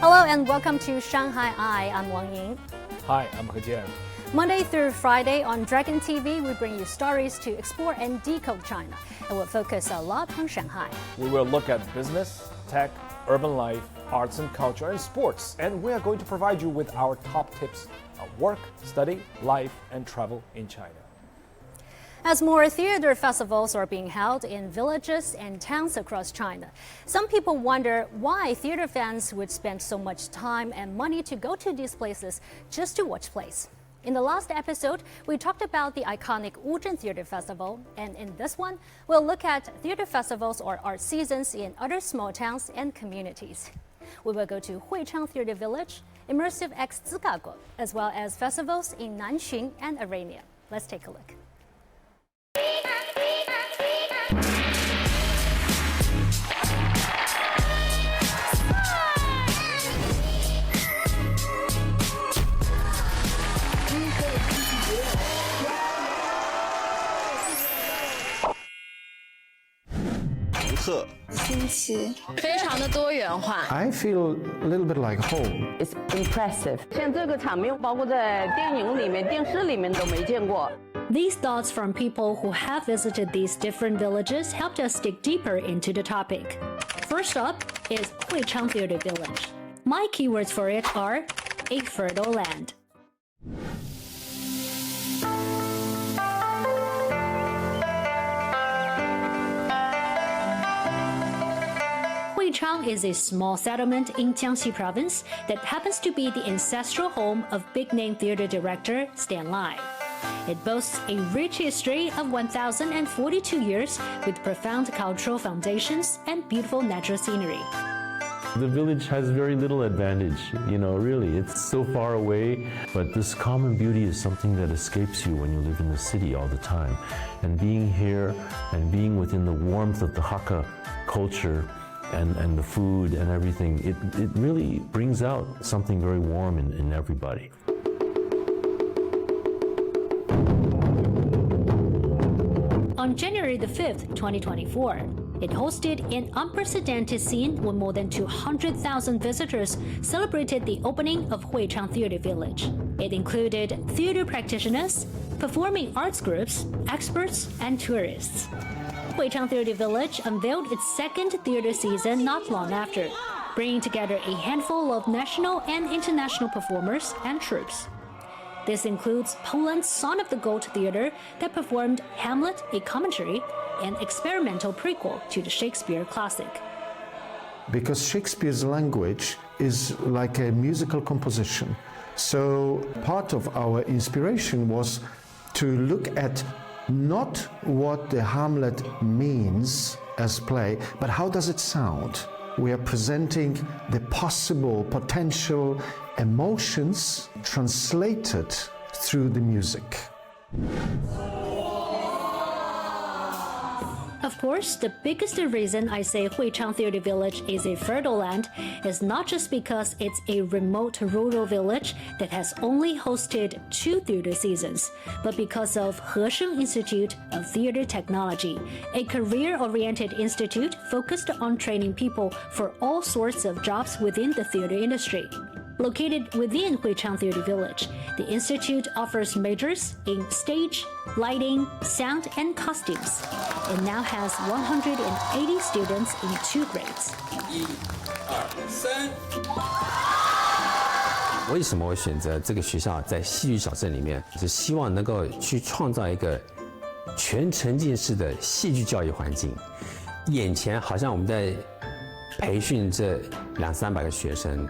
Hello and welcome to Shanghai Eye. I'm Wang Ying. Hi, I'm Huichang. Monday through Friday on Dragon TV, we bring you stories to explore and decode China, and we'll focus a lot on Shanghai. We will look at business, tech, urban life, arts and culture, and sports. And we are going to provide you with our top tips on work, study, life, and travel in China. As more theater festivals are being held in villages and towns across China, some people wonder why theater fans would spend so much time and money to go to these places just to watch plays. In the last episode, we talked about the iconic Wuzhen Theater Festival, and in this one, we'll look at theater festivals or art seasons in other small towns and communities. We will go to Huichang TheatreVillage, IMMERSIVEXZIGAGAO, as well as festivals in Nanxun and Arania. Let's take a look. I feel a little bit like home. It's impressive. 像这个场面，包括在电影里面、电视里面都没见过。 These thoughts from people who have visited these different villages helped us dig deeper into the topic. First up is Huichang TheatreVillage. My keywords for it are a fertile land. Huichang is a small settlement in Jiangxi province that happens to be the ancestral home of big-name theater director Stan Lai. It boasts a rich history of 1,042 years with profound cultural foundations and beautiful natural scenery. The village has very little advantage, really. It's so far away, but this common beauty is something that escapes you when you live in the city all the time. And being here and being within the warmth of the Hakka culture and the food and everything, it really brings out something very warm in everybody. On January the 5th, 2024, it hosted an unprecedented scene when more than 200,000 visitors celebrated the opening of Huichang TheatreVillage. It included theater practitioners, performing arts groups, experts, and tourists. Huichang TheatreVillage unveiled its second theater season not long after, bringing together a handful of national and international performers and troupes. This includes Poland's Son of the Goat Theater that performed Hamlet, a commentary, an experimental prequel to the Shakespeare classic. Because Shakespeare's language is like a musical composition. So part of our inspiration was to look at not what the Hamlet means as play, but how does it sound? We are presenting the possible, potential emotions translated through the music. Of course, the biggest reason I say Huichang TheatreVillage is a fertile land is not just because it's a remote rural village that has only hosted 2 theater seasons, but because of Huichang Institute of Theater Technology, a career-oriented institute focused on training people for all sorts of jobs within the theater industry. Located within Huichang TheatreVillage, the institute offers majors in stage, lighting, sound, and costumes. It now has 180 students in 2 grades. 1、2、3。为什么我选择这个学校在戏剧小镇里面？是希望能够去创造一个全沉浸式的戏剧教育环境。眼前好像我们在培训这200-300个学生。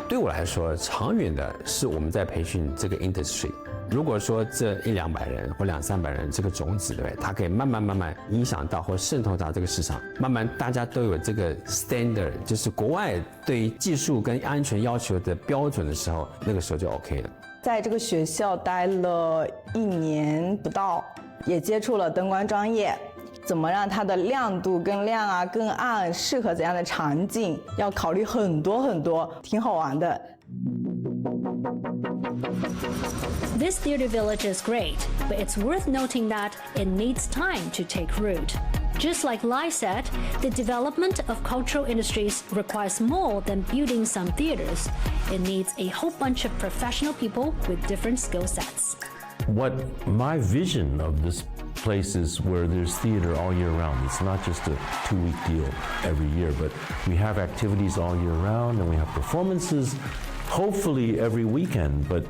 对我来说，长远的是我们在培训这个 industry。如果说这100-200人或200-300人这个种子，对不对？它可以慢慢影响到或渗透到这个市场，慢慢大家都有这个 standard， 就是国外对于技术跟安全要求的标准的时候，那个时候就 OK 了。在这个学校待了1年不到，也接触了灯光专业。 怎么让它的亮度更亮啊、更暗，适合怎样的场景，要考虑很多，挺好玩的。This theater village is great, but it's worth noting that it needs time to take root. Just like Lai said, the development of cultural industries requires more than building some theaters. It needs a whole bunch of professional people with different skill sets. What my vision of this place is where there's theater all year round. It's not just a 2-week deal every year, but we have activities all year round and we have performances hopefully every weekend, but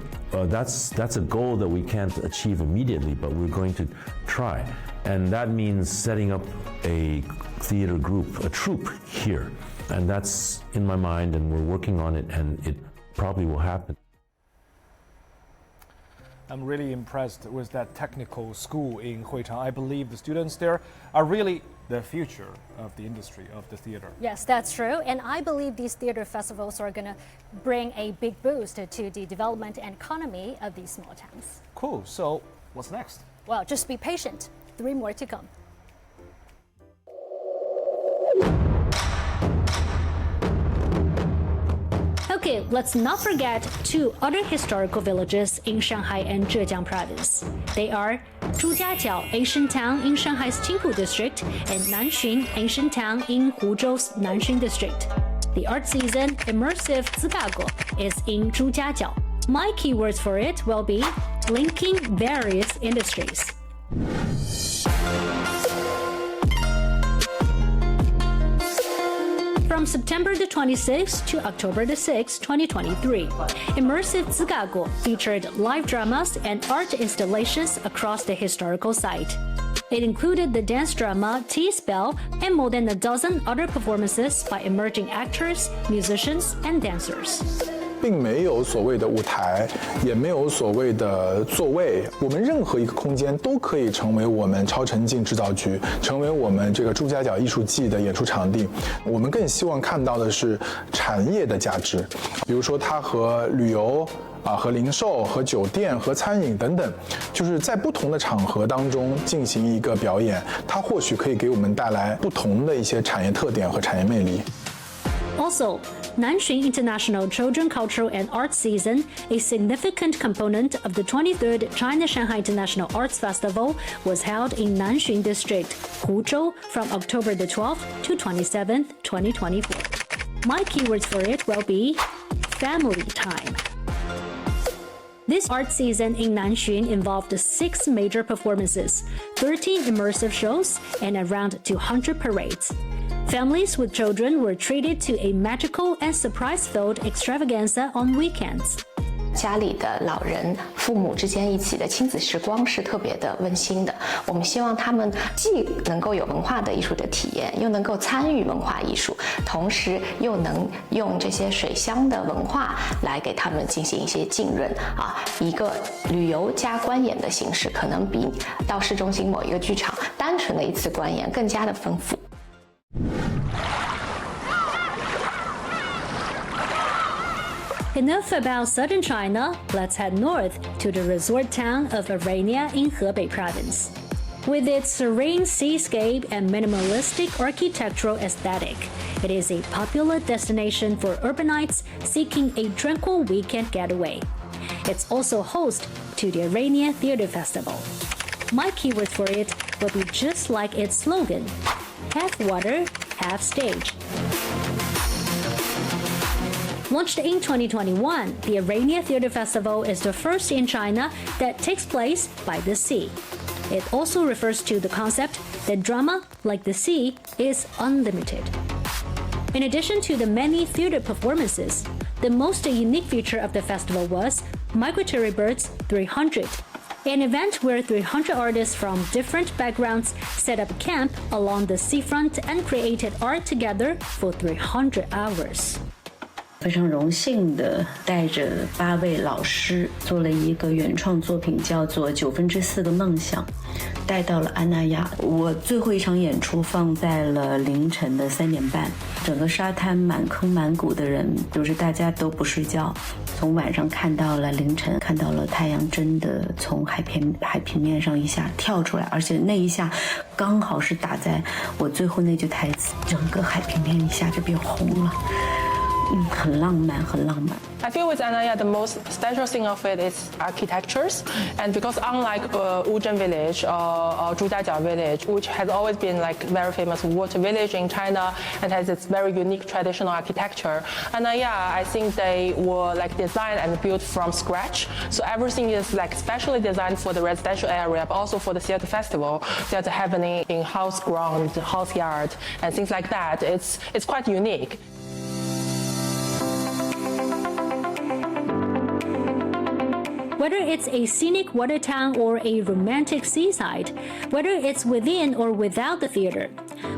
that's a goal that we can't achieve immediately, but we're going to try. And that means setting up a theater group, a troupe here. And that's in my mind, and we're working on it, and it probably will happen. I'm really impressed with that technical school in Huichang. I believe the students there are really the future of the industry of the theater. Yes, that's true. And I believe these theater festivals are going to bring a big boost to the development and economy of these small towns. Cool. So what's next? Well, just be patient. 3 more to come. Okay, let's not forget 2 other historical villages in Shanghai and Zhejiang province. They are Zhujiajiao Ancient Town in Shanghai's Qingpu district and Nanxun Ancient Town in Huzhou's Nanxun district. The art season IMMERSIVEZIGAGAO is in Zhujiajiao. My keywords for it will be linking various industries. From September the 26th to October the 6th, 2023, IMMERSIVEZIGAGAO featured live dramas and art installations across the historical site. It included the dance drama T-Spell and more than a dozen other performances by emerging actors, musicians, and dancers. 并没有所谓的舞台，也没有所谓的座位。我们任何一个空间都可以成为我们超沉浸制造局，成为我们这个朱家角艺术季的演出场地。我们更希望看到的是产业的价值，比如说它和旅游和零售、和酒店、和餐饮等等，就是在不同的场合当中进行一个表演，它或许可以给我们带来不同的一些产业特点和产业魅力。Also, Nanxun International Children Cultural and Arts Season, a significant component of the 23rd China-Shanghai International Arts Festival, was held in Nanxun District, Huzhou, from October the 12th to 27th, 2024. My keywords for it will be family time. This art season in Nanxun involved 6 major performances, 13 immersive shows, and around 200 parades. Families with children were treated to a magical and surprise-filled extravaganza on weekends. 家里的老人、父母之间一起的亲子时光是特别的温馨的。我们希望他们既能够有文化的艺术的体验，又能够参与文化艺术，同时又能用这些水乡的文化来给他们进行一些浸润一个旅游加观演的形式，可能比到市中心某一个剧场单纯的一次观演更加的丰富。Enough about southern China, let's head north to the resort town of Arania in Hebei province. With its serene seascape and minimalistic architectural aesthetic, it is a popular destination for urbanites seeking a tranquil weekend getaway. It's also host to the Arania Theatre Festival. My keyword for it will be just like its slogan, half water, half stage. Launched in 2021, the Arania Theatre Festival is the first in China that takes place by the sea. It also refers to the concept that drama, like the sea, is unlimited. In addition to the many theatre performances, the most unique feature of the festival was Migratory Birds 300, an event where 300 artists from different backgrounds set up camp along the seafront and created art together for 300 hours. 非常荣幸的带着8位老师做了一个原创作品，叫做4/9个梦想，带到了安那亚。我最后一场演出放在了凌晨的3点半，整个沙滩满坑满谷的人，就是大家都不睡觉，从晚上看到了凌晨，看到了太阳真的从海平面上一下跳出来，而且那一下刚好是打在我最后那句台词，整个海平面一下就变红了。很浪漫，很浪漫。 I feel with Anaya, the most special thing of it is architectures, and because unlike Huichang village or Zhujiajiao village, which has always been like very famous water village in China and has its very unique traditional architecture, Anaya, I think they were like designed and built from scratch. So everything is like specially designed for the residential area, but also for the theater festival that's happening in house ground, house yard, and things like that. It's quite unique. Whether it's a scenic water town or a romantic seaside, whether it's within or without the theater,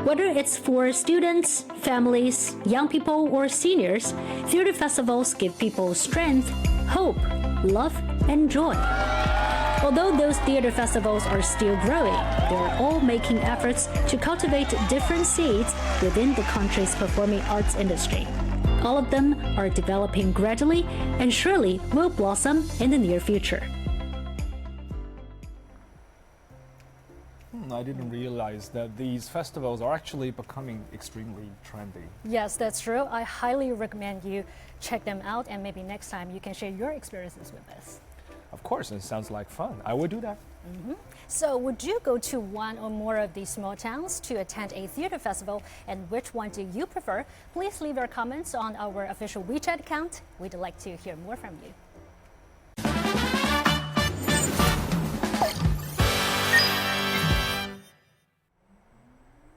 whether it's for students, families, young people, or seniors, theater festivals give people strength, hope, love, and joy. Although those theater festivals are still growing, they're all making efforts to cultivate different seeds within the country's performing arts industry. All of them are developing gradually and surely will blossom in the near future. I didn't realize that these festivals are actually becoming extremely trendy. Yes, that's true. I highly recommend you check them out, and maybe next time you can share your experiences with us. Of course, it sounds like fun. I would do that. So would you go to one or more of these small towns to attend a theater festival, and which one do you prefer? Please leave your comments on our official WeChat account. We'd like to hear more from you.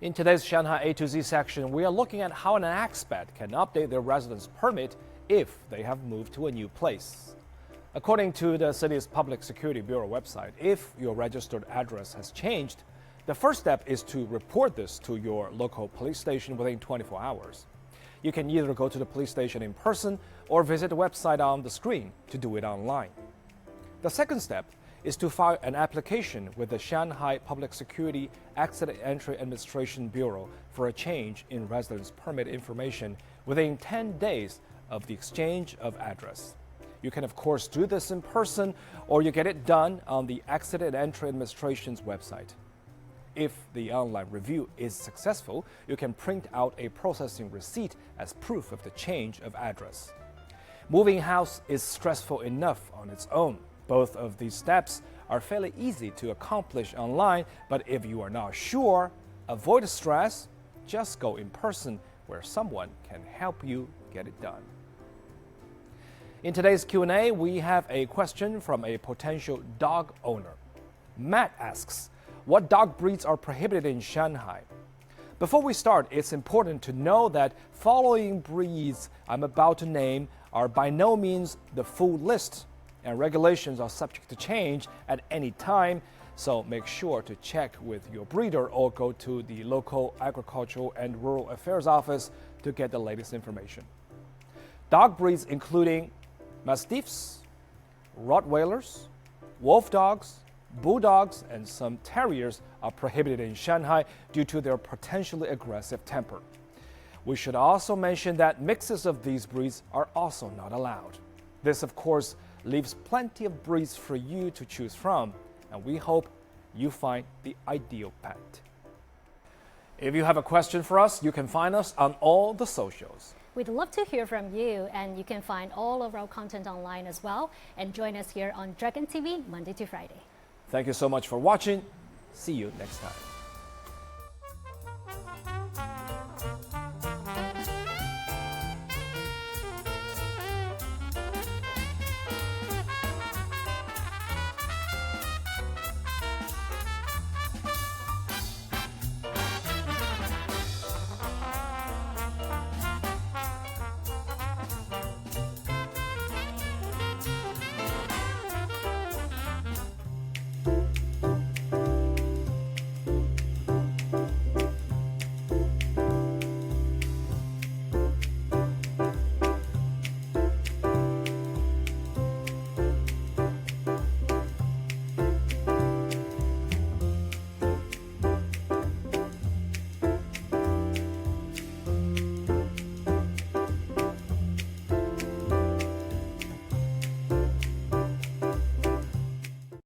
In today's Shanghai A to Z section, we are looking at how an expat can update their residence permit if they have moved to a new place. According to the city's Public Security Bureau website, if your registered address has changed, the first step is to report this to your local police station within 24 hours. You can either go to the police station in person or visit the website on the screen to do it online. The second step is to file an application with the Shanghai Public Security Exit Entry Administration Bureau for a change in residence permit information within 10 days of the exchange of address. You can, of course, do this in person, or you get it done on the Exit and Entry Administration's website. If the online review is successful, you can print out a processing receipt as proof of the change of address. Moving house is stressful enough on its own. Both of these steps are fairly easy to accomplish online, but if you are not sure, avoid the stress, just go in person where someone can help you get it done. In today's Q&A, we have a question from a potential dog owner. Matt asks, what dog breeds are prohibited in Shanghai? Before we start, it's important to know that following breeds I'm about to name are by no means the full list, and regulations are subject to change at any time, so make sure to check with your breeder or go to the local agricultural and rural affairs office to get the latest information. Dog breeds including Mastiffs, Rottweilers, Wolf dogs, Bulldogs, and some Terriers are prohibited in Shanghai due to their potentially aggressive temper. We should also mention that mixes of these breeds are also not allowed. This, of course, leaves plenty of breeds for you to choose from, and we hope you find the ideal pet. If you have a question for us, you can find us on all the socials. We'd love to hear from you, and you can find all of our content online as well, and join us here on Dragon TV Monday to Friday. Thank you so much for watching. See you next time.